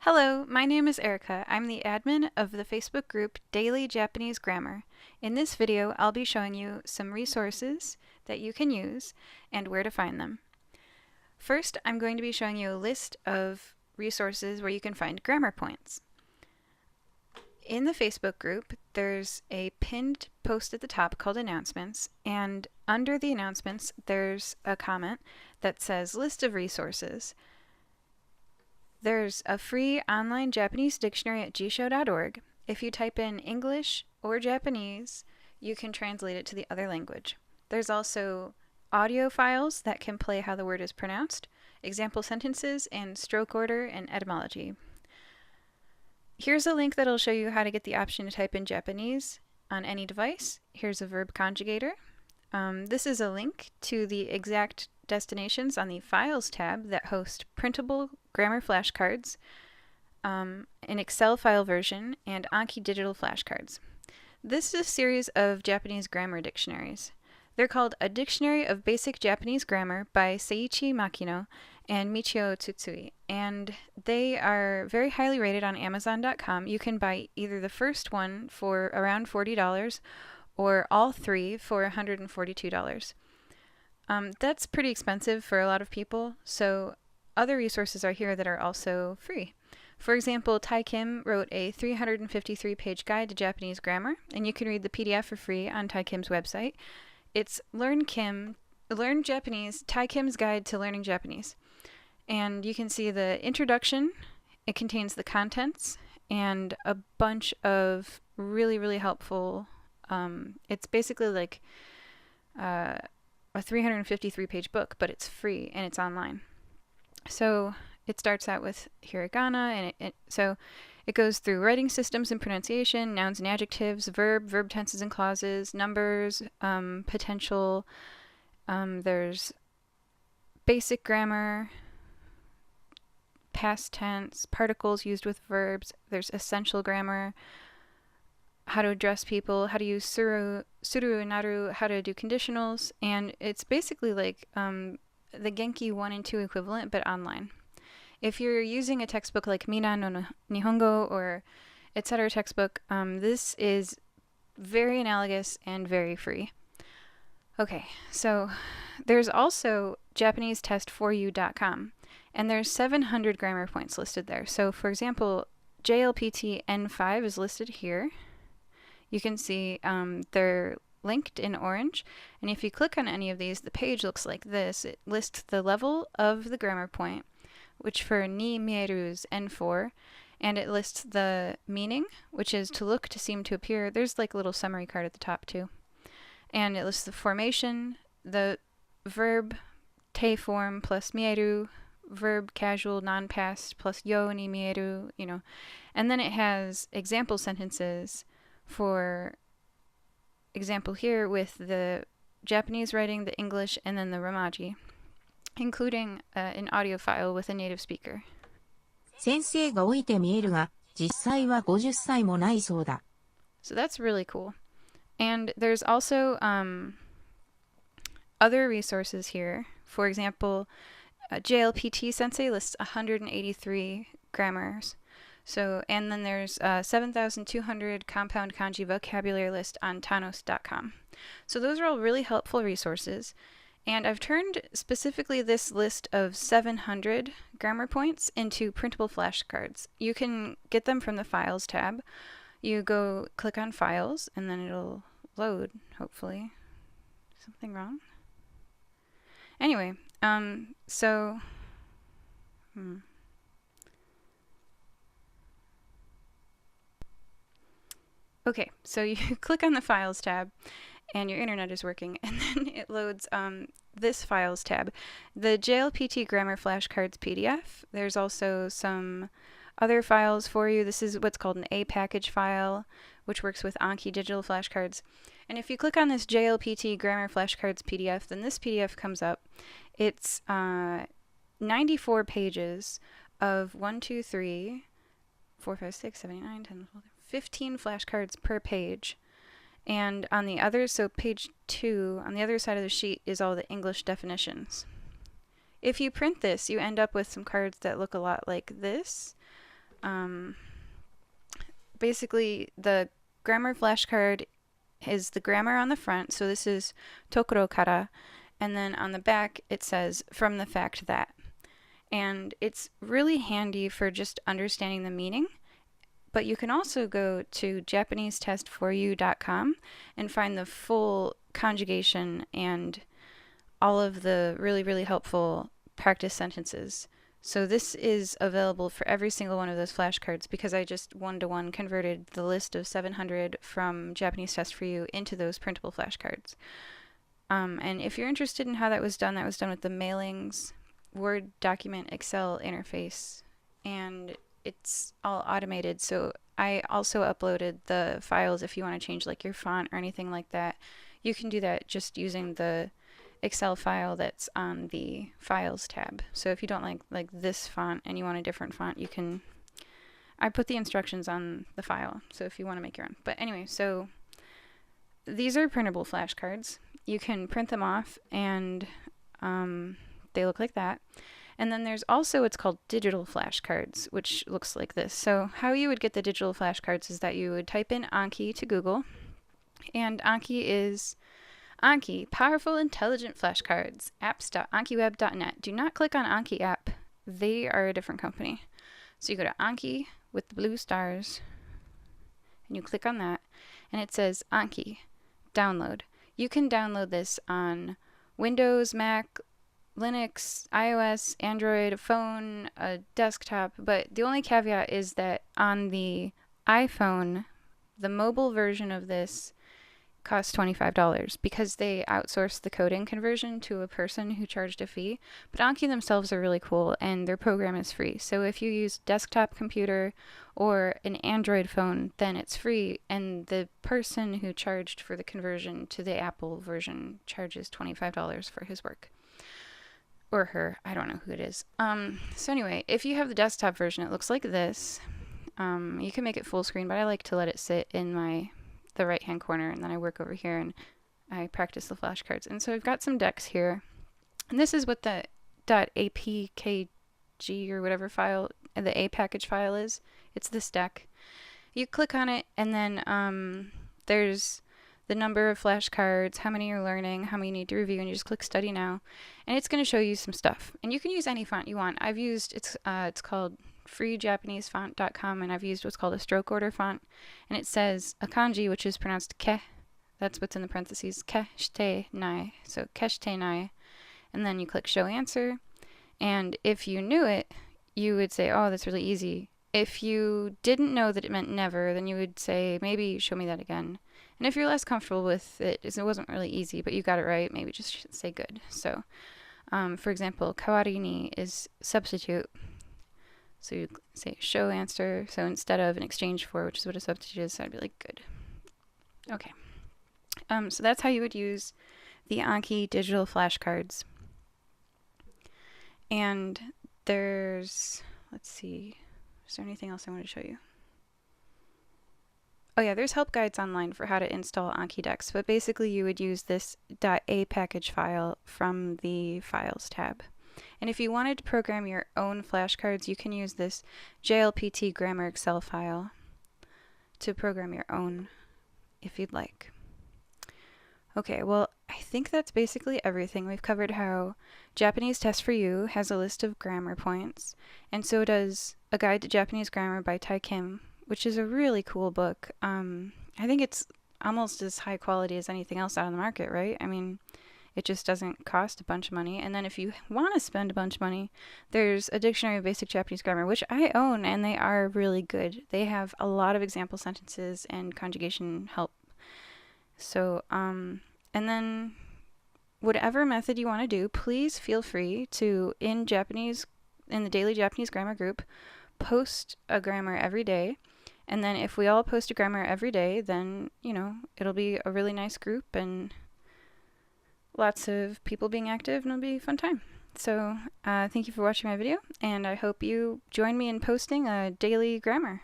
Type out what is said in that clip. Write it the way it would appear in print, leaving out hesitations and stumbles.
Hello, my name is Erica. I'm the admin of the Facebook group Daily Japanese Grammar. In this video, I'll be showing you some resources that you can use and where to find them. First, I'm going to be showing you a list of resources where you can find grammar points. In the Facebook group, there's a pinned post at the top called Announcements, and under the announcements, there's a comment that says List of Resources. There's a free online Japanese dictionary at jisho.org. If you type in English or Japanese, you can translate it to the other language. There's also audio files that can play how the word is pronounced, example sentences, and stroke order and etymology. Here's a link that'll show you how to get the option to type in Japanese on any device. Here's a verb conjugator. This is a link to the exact destinations on the Files tab that host printable grammar flashcards, an Excel file version, and Anki digital flashcards. This is a series of Japanese grammar dictionaries. They're called A Dictionary of Basic Japanese Grammar by Seiichi Makino and Michio Tsutsui, and they are very highly rated on Amazon.com. You can buy either the first one for around $40 or all three for $142. That's pretty expensive for a lot of people, so other resources are here that are also free. For example, Tai Kim wrote a 353-page guide to Japanese grammar, and you can read the PDF for free on Tai Kim's website. It's Learn Japanese, Tai Kim's Guide to Learning Japanese. And you can see the introduction. It contains the contents and a bunch of really, really helpful. It's basically like a 353-page book, but it's free and it's online. So it starts out with hiragana, and so it goes through writing systems and pronunciation, nouns and adjectives, verb tenses and clauses, numbers, potential. There's basic grammar, past tense, particles used with verbs. There's essential grammar, how to address people, how to use suru, naru, how to do conditionals, and it's basically like the Genki 1 and 2 equivalent, but online. If you're using a textbook like Mina no Nihongo or etc. textbook, this is very analogous and very free. Okay, so there's also JapaneseTest4U.com, and there's 700 grammar points listed there. So for example, JLPT N5 is listed here. You can see they're linked in orange, and if you click on any of these, the page looks like this. It lists the level of the grammar point, which for ni mieru is N4, and it lists the meaning, which is to look, to seem, to appear. There's like a little summary card at the top too. And it lists the formation, the verb te form plus mieru, verb casual non-past plus yo ni mieru, and then it has example sentences. For example here with the Japanese writing, the English, and then the Romaji, including an audio file with a native speaker. 先生が老いて見えるが、実際は50歳もないそうだ。 So that's really cool. And there's also other resources here. For example, JLPT Sensei lists 183 grammars. So, and then there's 7,200 compound kanji vocabulary list on tanos.com. So those are all really helpful resources. And I've turned specifically this list of 700 grammar points into printable flashcards. You can get them from the Files tab. You go click on Files, and then it'll load, hopefully. Something wrong? Anyway, Okay, so you click on the Files tab, and your internet is working, and then it loads this Files tab. The JLPT Grammar Flashcards PDF. There's also some other files for you. This is what's called an A package file, which works with Anki digital flashcards. And if you click on this JLPT Grammar Flashcards PDF, then this PDF comes up. It's 94 pages of 1, 2, 3, 4, 5, 6, 7, 8, 9, 10, 12, 15 flashcards per page. And on the other, so page 2, on the other side of the sheet is all the English definitions. If you print this, you end up with some cards that look a lot like this. basically the grammar flashcard is the grammar on the front. So this is tokoro kara. And then on the back, it says from the fact that. And it's really handy for just understanding the meaning. But you can also go to JapaneseTest4U.com and find the full conjugation and all of the really, really helpful practice sentences. So this is available for every single one of those flashcards because I just one-to-one converted the list of 700 from Japanese Test for You into those printable flashcards. And if you're interested in how that was done with the mailings, Word document, Excel interface, and it's all automated. So I also uploaded the files if you want to change like your font or anything like that. You can do that just using the Excel file that's on the Files tab. So if you don't like this font and you want a different font, you can. I put the instructions on the file, so if you want to make your own. But anyway, so these are printable flashcards. You can print them off, and they look like that. And then there's also what's called digital flashcards, which looks like this. So how you would get the digital flashcards is that you would type in Anki to Google, and Anki is Anki, powerful, intelligent flashcards, apps.ankiweb.net. Do not click on Anki app. They are a different company. So you go to Anki with the blue stars, and you click on that, and it says Anki, download. You can download this on Windows, Mac, Linux, iOS, Android, phone, a desktop, but the only caveat is that on the iPhone, the mobile version of this costs $25 because they outsourced the coding conversion to a person who charged a fee. But Anki themselves are really cool and their program is free. So if you use desktop computer or an Android phone, then it's free, and the person who charged for the conversion to the Apple version charges $25 for his work. Or her, I don't know who it is. So anyway, if you have the desktop version, it looks like this. You can make it full screen, but I like to let it sit in the right hand corner, and then I work over here and I practice the flashcards. And so I've got some decks here, and this is what the .apkg or whatever file, the A package file is. It's this deck. You click on it, and then there's the number of flashcards, how many you're learning, how many you need to review, and you just click Study Now, and it's going to show you some stuff. And you can use any font you want. I've used, it's called freejapanesefont.com, and I've used what's called a stroke order font, and it says a kanji, which is pronounced ke. That's what's in the parentheses, ke shite nai. So ke shite nai, and then you click Show Answer, and if you knew it, you would say, oh, that's really easy. If you didn't know that it meant never, then you would say, maybe show me that again. And if you're less comfortable with it, it wasn't really easy, but you got it right, maybe just say good. So, for example, kawari ni is substitute. So you say show answer. So instead of an exchange for, which is what a substitute is, I'd be like good. Okay. So that's how you would use the Anki digital flashcards. And there's, let's see, is there anything else I want to show you? Oh yeah, there's help guides online for how to install Anki decks, but basically you would use this .a package file from the Files tab. And if you wanted to program your own flashcards, you can use this JLPT Grammar Excel file to program your own if you'd like. Okay, well, I think that's basically everything. We've covered how Japanese Test for You has a list of grammar points, and so does A Guide to Japanese Grammar by Tai Kim, which is a really cool book. I think it's almost as high quality as anything else out on the market, right? I mean, it just doesn't cost a bunch of money. And then if you want to spend a bunch of money, there's a Dictionary of Basic Japanese Grammar, which I own, and they are really good. They have a lot of example sentences and conjugation help. So, and then whatever method you want to do, please feel free to, in the Daily Japanese Grammar group, post a grammar every day. And then if we all post a grammar every day, then, it'll be a really nice group and lots of people being active, and it'll be a fun time. So thank you for watching my video, and I hope you join me in posting a daily grammar.